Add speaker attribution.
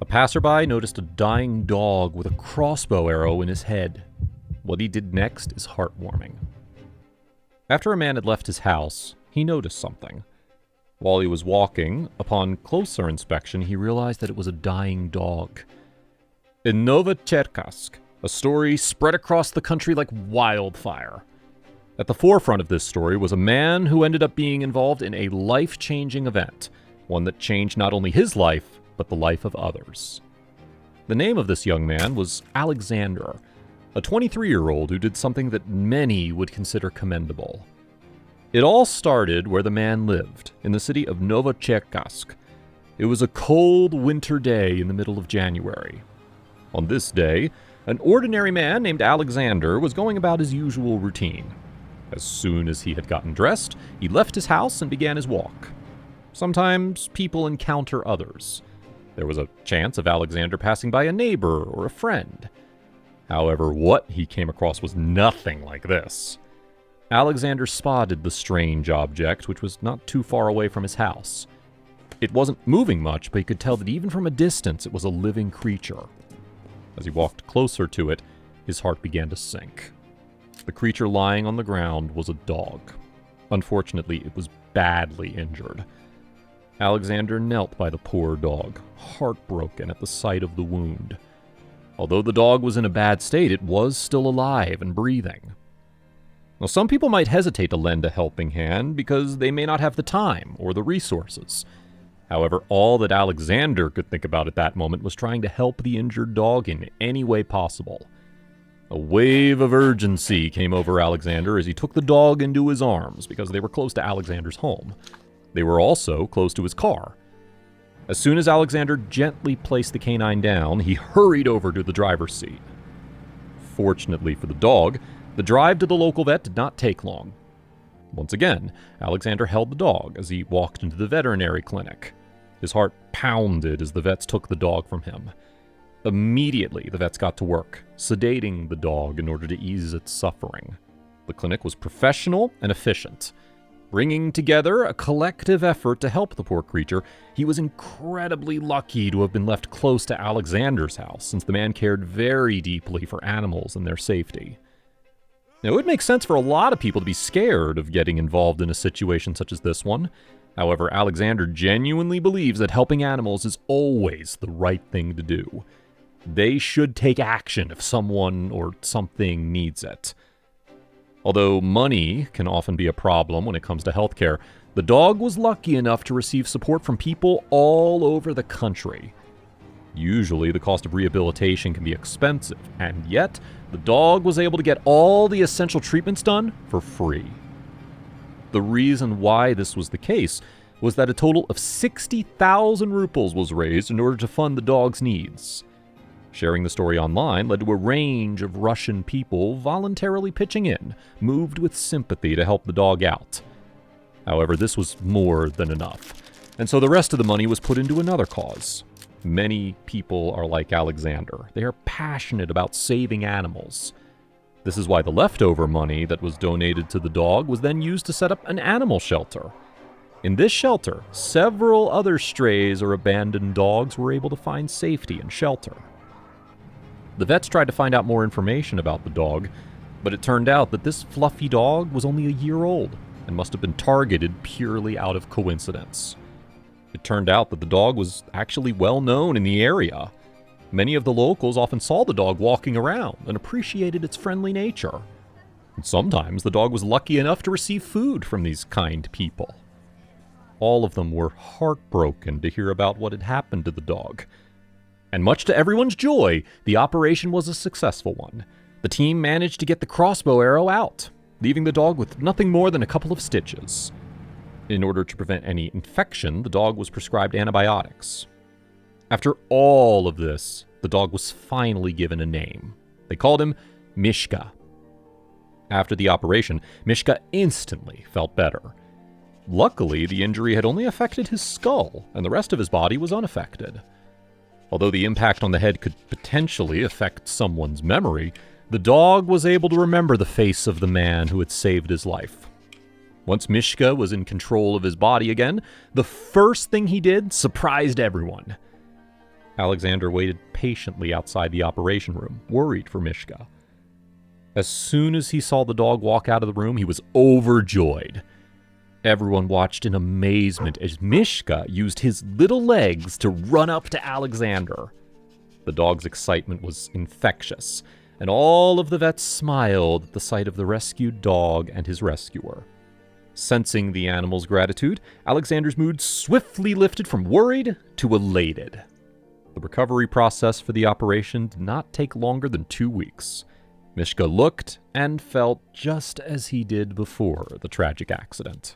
Speaker 1: passerby noticed a dying dog with a crossbow arrow in his head. What he did next is heartwarming. After a man had left his house, he noticed something. While he was walking, upon closer inspection, he realized that it was a dying dog. In Novocherkassk, a story spread across the country like wildfire. At the forefront of this story was a man who ended up being involved in a life-changing event, one that changed not only his life, but the life of others. The name of this young man was Alexander, a 23-year-old who did something that many would consider commendable. It all started where the man lived, in the city of Novocherkassk. It was a cold winter day in the middle of January. On this day, an ordinary man named Alexander was going about his usual routine. As soon as he had gotten dressed, he left his house and began his walk. Sometimes people encounter others. There was a chance of Alexander passing by a neighbor or a friend. However, what he came across was nothing like this. Alexander spotted the strange object, which was not too far away from his house. It wasn't moving much, but he could tell that even from a distance it was a living creature. As he walked closer to it, his heart began to sink. The creature lying on the ground was a dog. Unfortunately, it was badly injured. Alexander knelt by the poor dog, heartbroken at the sight of the wound. Although the dog was in a bad state, it was still alive and breathing. Now, some people might hesitate to lend a helping hand because they may not have the time or the resources. However, all that Alexander could think about at that moment was trying to help the injured dog in any way possible. A wave of urgency came over Alexander as he took the dog into his arms because they were close to Alexander's home. They were also close to his car. As soon as Alexander gently placed the canine down, he hurried over to the driver's seat. Fortunately for the dog, the drive to the local vet did not take long. Once again, Alexander held the dog as he walked into the veterinary clinic. His heart pounded as the vets took the dog from him. Immediately, the vets got to work, sedating the dog in order to ease its suffering. The clinic was professional and efficient. Bringing together a collective effort to help the poor creature, he was incredibly lucky to have been left close to Alexander's house, since the man cared very deeply for animals and their safety. Now, it would make sense for a lot of people to be scared of getting involved in a situation such as this one. However, Alexander genuinely believes that helping animals is always the right thing to do. They should take action if someone or something needs it. Although money can often be a problem when it comes to healthcare, the dog was lucky enough to receive support from people all over the country. Usually, the cost of rehabilitation can be expensive, and yet, the dog was able to get all the essential treatments done for free. The reason why this was the case was that a total of 60,000 rubles was raised in order to fund the dog's needs. Sharing the story online led to a range of Russian people voluntarily pitching in, moved with sympathy to help the dog out. However, this was more than enough, and so the rest of the money was put into another cause. Many people are like Alexander. They are passionate about saving animals. This is why the leftover money that was donated to the dog was then used to set up an animal shelter. In this shelter, several other strays or abandoned dogs were able to find safety and shelter. The vets tried to find out more information about the dog, but it turned out that this fluffy dog was only a year old and must have been targeted purely out of coincidence. It turned out that the dog was actually well known in the area. Many of the locals often saw the dog walking around and appreciated its friendly nature. And sometimes the dog was lucky enough to receive food from these kind people. All of them were heartbroken to hear about what had happened to the dog. And much to everyone's joy, the operation was a successful one. The team managed to get the crossbow arrow out, leaving the dog with nothing more than a couple of stitches. In order to prevent any infection, the dog was prescribed antibiotics. After all of this, the dog was finally given a name. They called him Mishka. After the operation, Mishka instantly felt better. Luckily, the injury had only affected his skull, and the rest of his body was unaffected. Although the impact on the head could potentially affect someone's memory, the dog was able to remember the face of the man who had saved his life. Once Mishka was in control of his body again, the first thing he did surprised everyone. Alexander waited patiently outside the operation room, worried for Mishka. As soon as he saw the dog walk out of the room, he was overjoyed. Everyone watched in amazement as Mishka used his little legs to run up to Alexander. The dog's excitement was infectious, and all of the vets smiled at the sight of the rescued dog and his rescuer. Sensing the animal's gratitude, Alexander's mood swiftly lifted from worried to elated. The recovery process for the operation did not take longer than 2 weeks. Mishka looked and felt just as he did before the tragic accident.